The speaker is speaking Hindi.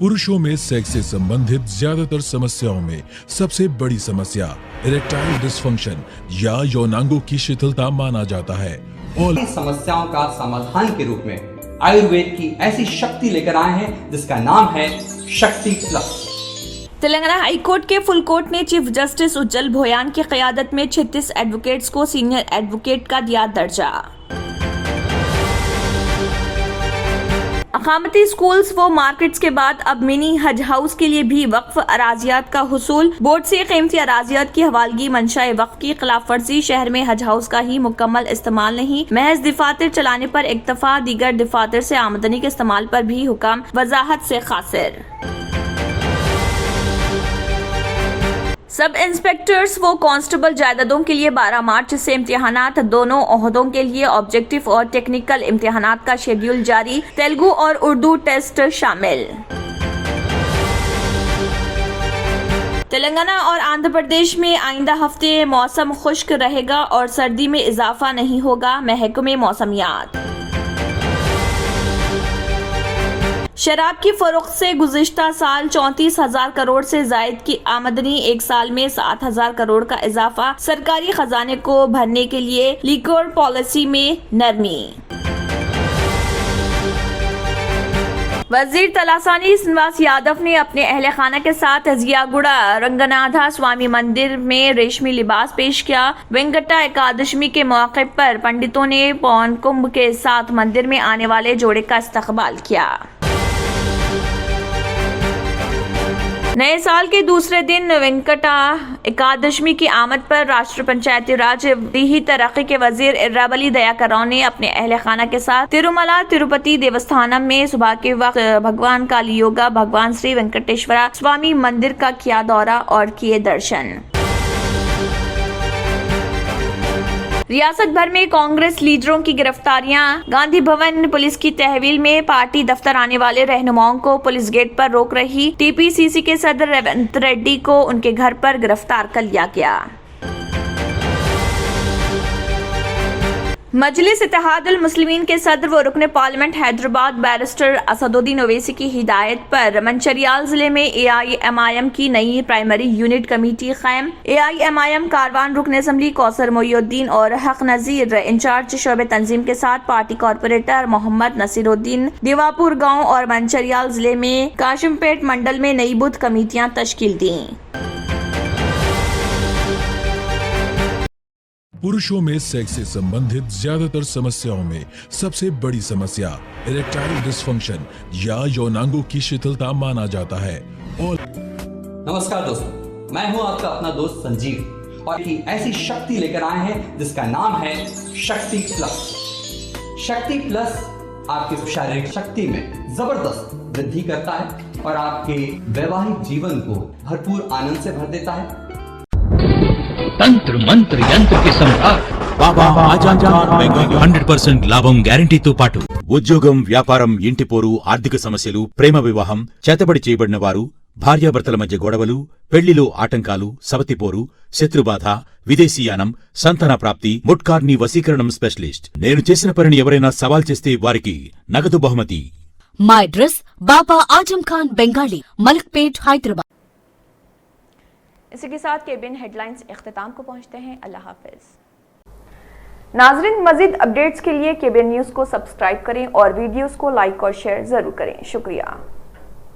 पुरुषों में सेक्स से संबंधित ज्यादातर समस्याओं में सबसे बड़ी समस्या इरेक्टाइल डिसफंक्शन या यौनांगों की शिथिलता माना जाता है। और समस्याओं का समाधान के रूप में आयुर्वेद की ऐसी शक्ति लेकर आए हैं जिसका नाम है शक्ति प्लस। तेलंगाना हाई कोर्ट के फुल कोर्ट ने चीफ जस्टिस उज्जवल भोयान की क़यादत में 36 एडवोकेट्स को सीनियर एडवोकेट का दिया दर्जा। अकामती स्कूल्स व मार्केट्स के बाद अब मिनी हज हाउस के लिए भी वक्फ अराजियात का हुसूल। बोर्ड से कीमती अराजियात की हवालगी मंशाए वक्फ की खिलाफ वर्जी। शहर में हज हाउस का ही मुकम्मल इस्तेमाल नहीं, महज दिफातर चलाने पर इक्तफा, दीगर दिफातर से आमदनी के इस्तेमाल पर भी हुकाम वजाहत से खासिर। सब इंस्पेक्टर्स व कांस्टेबल जायदादों के लिए 12 मार्च से इम्तिहानात। दोनों ओहदों के लिए ऑब्जेक्टिव और टेक्निकल इम्तिहानात का शेड्यूल जारी। तेलुगु और उर्दू टेस्ट शामिल। तेलंगाना और आंध्र प्रदेश में आइंदा हफ्ते मौसम खुश्क रहेगा और सर्दी में इजाफा नहीं होगा, महकमे मौसमियात। शराब की फरोख्त से गुज़िश्ता साल 34,000 करोड़ से जायद की आमदनी, एक साल में 7,000 करोड़ का इजाफा। सरकारी खजाने को भरने के लिए लिक्वर पॉलिसी में नरमी। वजीर तलासानी श्रीनिवास यादव ने अपने अहले खाना के साथ जियागुड़ा रंगनाथा स्वामी मंदिर में रेशमी लिबास पेश किया। वेंकटा एकादशी के मौके पर पंडितों ने पौन कुंभ के साथ मंदिर में आने वाले जोड़े का इस्तकबाल किया। नए साल के दूसरे दिन वेंकटा एकादशी की आमद पर राष्ट्रीय पंचायती राज दी तरक्की के वजीर इर्राबली दयाकर राव ने अपने अहले खाना के साथ तिरुमला तिरुपति देवस्थानम में सुबह के वक्त भगवान कालीयोगा भगवान श्री वेंकटेश्वरा स्वामी मंदिर का किया दौरा और किए दर्शन। रियासत भर में कांग्रेस लीडरों की गिरफ्तारियां। गांधी भवन पुलिस की तहवील में पार्टी दफ्तर आने वाले रहनुमाओं को पुलिस गेट पर रोक रही। टीपीसीसी के सदर रेवंत रेड्डी को उनके घर पर गिरफ्तार कर लिया गया। मजलिस इत्तेहादुल मुस्लिमीन के सदर व रुकने पार्लियामेंट हैदराबाद बैरिस्टर असदुद्दीन ओवैसी की हिदायत पर मंचिरियाल जिले में AIMIM की नई प्राइमरी यूनिट कमेटी कायम। AIMIM कारवान रुकन असम्बली कौसर मोइनुद्दीन और हक नजीर इंचार्ज शोबे तंजीम के साथ पार्टी कॉरपोरेटर मोहम्मद नसीरुद्दीन दीवापुर गाँव और मंचिरियाल जिले में काशिमपेट मंडल में नई बुध कमेटियां तश्कील दी। पुरुषों में सेक्स से संबंधित ज्यादातर समस्याओं में सबसे बड़ी समस्या इरेक्टाइल डिसफंक्शन या यौनांगों की शिथिलता माना जाता है। और नमस्कार दोस्तों, मैं हूं आपका अपना दोस्त संजीव और एक ऐसी शक्ति लेकर आए हैं जिसका नाम है शक्ति प्लस। शक्ति प्लस आपकी शारीरिक शक्ति में जबरदस्त वृद्धि करता है और आपके वैवाहिक जीवन को भरपूर आनंद से भर देता है। తంత్ర మంత్ర యంత్ర కి సంభార్ బాబా ఆజాన్ 100% లాభం గ్యారంటీతో పాటు ఉద్యోగం, వ్యాపారం, ఇంటి పోరు, ఆర్థిక సమస్యలు, ప్రేమ వివాహం, చేతబడి చేయబడిన వారు, భార్యాభర్తల మధ్య గొడవలు, పెళ్లిలో ఆటంకాలు, సవతిపోరు, శత్రుబాధ, విదేశీయానం, సంతాన ప్రాప్తి, ముట్కార్ని వశీకరణం స్పెషలిస్ట్. నేను చేసిన పనిని ఎవరైనా సవాల్ చేస్తే వారికి నగదు బహుమతి. మా అడ్రస్ బాబా आजम खान बंगाली, मलकपेट, हैदराबाद। इसी के साथ केबिन हेडलाइंस इख्तिताम को पहुंचते हैं। अल्लाह हाफिज। नाजरीन, मजीद अपडेट्स के लिए केबिन न्यूज़ को सब्सक्राइब करें और वीडियोस को लाइक और शेयर जरूर करें। शुक्रिया।